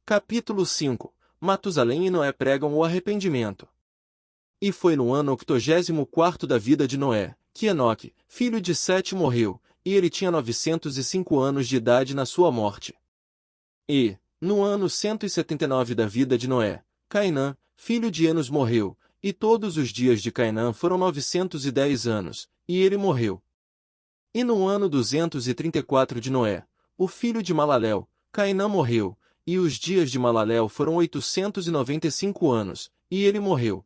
Capítulo 5. Matusalém e Noé pregam o arrependimento. E foi no ano 84º da vida de Noé, que Enoque, filho de Sete, morreu, e ele tinha 905 anos de idade na sua morte. E, no ano 179 da vida de Noé, Cainã, filho de Enos, morreu, e todos os dias de Cainã foram 910 anos, e ele morreu. E no ano 234 de Noé, o filho de Malalel, Cainã morreu, e os dias de Malalel foram 895 anos, e ele morreu.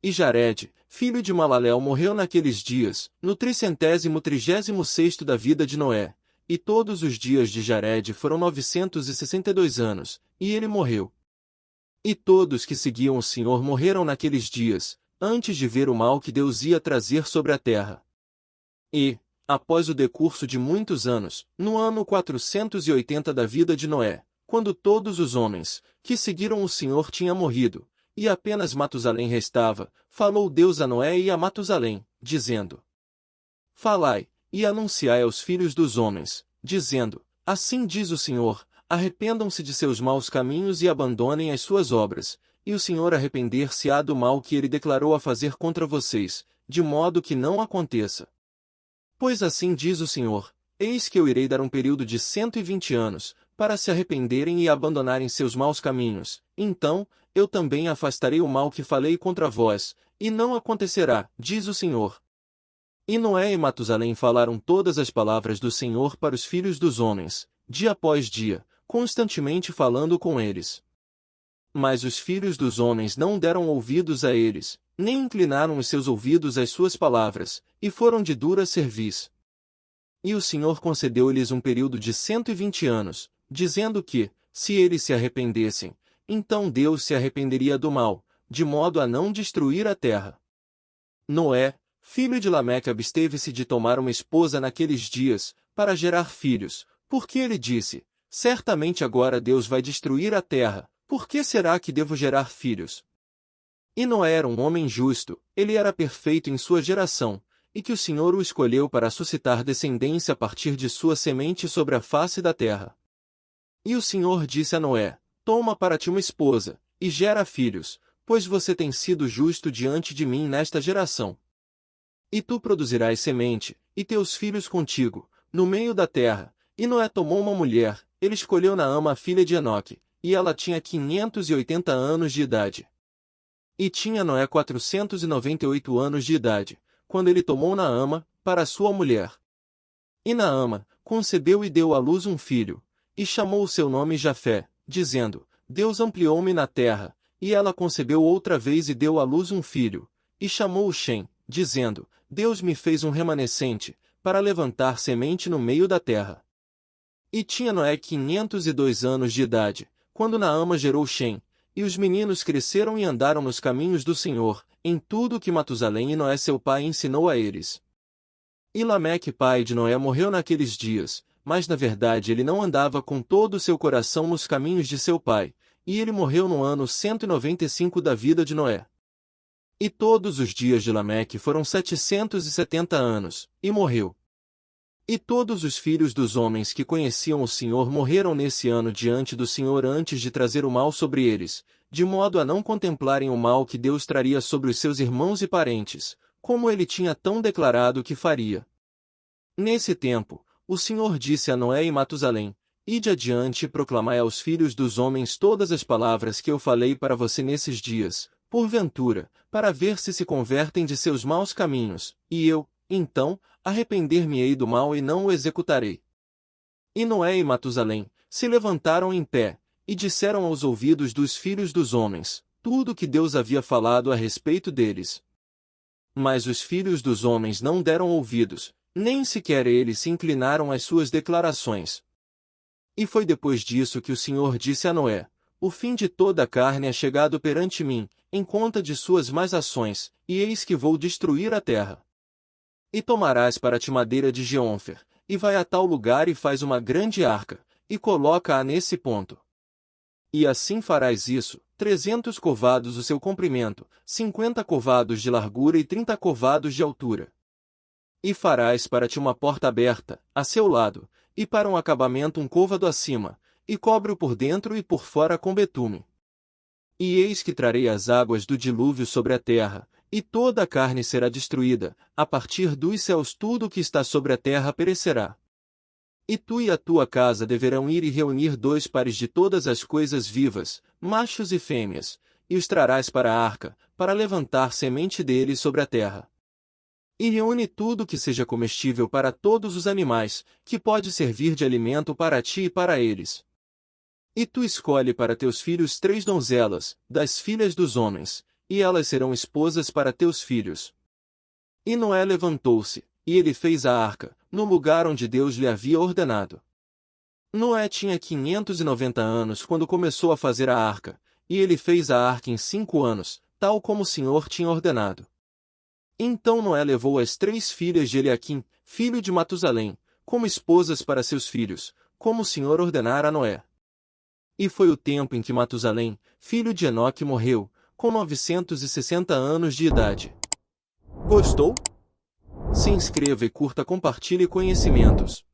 E Jared, filho de Malalel, morreu naqueles dias, no 336º da vida de Noé, e todos os dias de Jared foram 962 anos, e ele morreu. E todos que seguiam o Senhor morreram naqueles dias, antes de ver o mal que Deus ia trazer sobre a terra. E, após o decurso de muitos anos, no ano 480 da vida de Noé, quando todos os homens que seguiram o Senhor tinham morrido, e apenas Matusalém restava, falou Deus a Noé e a Matusalém, dizendo: Falai, e anunciai aos filhos dos homens, dizendo: Assim diz o Senhor, arrependam-se de seus maus caminhos e abandonem as suas obras, e o Senhor arrepender-se-á do mal que ele declarou a fazer contra vocês, de modo que não aconteça. Pois assim diz o Senhor, eis que eu irei dar um período de 120 anos, para se arrependerem e abandonarem seus maus caminhos, então, eu também afastarei o mal que falei contra vós, e não acontecerá, diz o Senhor. E Noé e Matusalém falaram todas as palavras do Senhor para os filhos dos homens, dia após dia, constantemente falando com eles. Mas os filhos dos homens não deram ouvidos a eles, nem inclinaram os seus ouvidos às suas palavras, e foram de dura cerviz. E o Senhor concedeu-lhes um período de 120 anos, dizendo que, se eles se arrependessem, então Deus se arrependeria do mal, de modo a não destruir a terra. Noé, filho de Lameque, absteve-se de tomar uma esposa naqueles dias, para gerar filhos, porque ele disse: Certamente agora Deus vai destruir a terra, por que será que devo gerar filhos? E Noé era um homem justo, ele era perfeito em sua geração, e que o Senhor o escolheu para suscitar descendência a partir de sua semente sobre a face da terra. E o Senhor disse a Noé: Toma para ti uma esposa, e gera filhos, pois você tem sido justo diante de mim nesta geração. E tu produzirás semente, e teus filhos contigo, no meio da terra. E Noé tomou uma mulher, ele escolheu Naama, a filha de Enoque, e ela tinha 580 anos de idade. E tinha Noé 498 anos de idade, quando ele tomou Naama, para sua mulher. E Naama concebeu e deu à luz um filho, e chamou o seu nome Jafé, dizendo: Deus ampliou-me na terra. E ela concebeu outra vez e deu à luz um filho, e chamou-o Shem, dizendo: Deus me fez um remanescente, para levantar semente no meio da terra. E tinha Noé 502 anos de idade, quando Naama gerou Shem, e os meninos cresceram e andaram nos caminhos do Senhor, em tudo o que Matusalém e Noé seu pai ensinou a eles. E Lameque, pai de Noé, morreu naqueles dias, mas na verdade ele não andava com todo o seu coração nos caminhos de seu pai, e ele morreu no ano 195 da vida de Noé. E todos os dias de Lameque foram 770 anos, e morreu. E todos os filhos dos homens que conheciam o Senhor morreram nesse ano diante do Senhor antes de trazer o mal sobre eles, de modo a não contemplarem o mal que Deus traria sobre os seus irmãos e parentes, como ele tinha tão declarado que faria. Nesse tempo, o Senhor disse a Noé e Matusalém: Ide adiante e proclamai aos filhos dos homens todas as palavras que eu falei para você nesses dias, porventura, para ver se convertem de seus maus caminhos, e eu, então, arrepender-me-ei do mal e não o executarei. E Noé e Matusalém se levantaram em pé, e disseram aos ouvidos dos filhos dos homens tudo o que Deus havia falado a respeito deles. Mas os filhos dos homens não deram ouvidos, nem sequer eles se inclinaram às suas declarações. E foi depois disso que o Senhor disse a Noé: O fim de toda a carne é chegado perante mim, em conta de suas más ações, e eis que vou destruir a terra. E tomarás para ti madeira de Geônfer, e vai a tal lugar e faz uma grande arca, e coloca-a nesse ponto. E assim farás isso: 300 covados o seu comprimento, 50 covados de largura e 30 covados de altura. E farás para ti uma porta aberta, a seu lado, e para um acabamento um côvado acima, e cobre-o por dentro e por fora com betume. E eis que trarei as águas do dilúvio sobre a terra, e toda a carne será destruída, a partir dos céus tudo o que está sobre a terra perecerá. E tu e a tua casa deverão ir e reunir 2 pares de todas as coisas vivas, machos e fêmeas, e os trarás para a arca, para levantar semente deles sobre a terra. E reúne tudo que seja comestível para todos os animais, que pode servir de alimento para ti e para eles. E tu escolhe para teus filhos 3 donzelas, das filhas dos homens, e elas serão esposas para teus filhos. E Noé levantou-se, e ele fez a arca, no lugar onde Deus lhe havia ordenado. Noé tinha 590 anos quando começou a fazer a arca, e ele fez a arca em 5 anos, tal como o Senhor tinha ordenado. Então Noé levou as 3 filhas de Eliaquim, filho de Matusalém, como esposas para seus filhos, como o Senhor ordenara a Noé. E foi o tempo em que Matusalém, filho de Enoque, morreu, com 960 anos de idade. Gostou? Se inscreva e curta, compartilhe conhecimentos.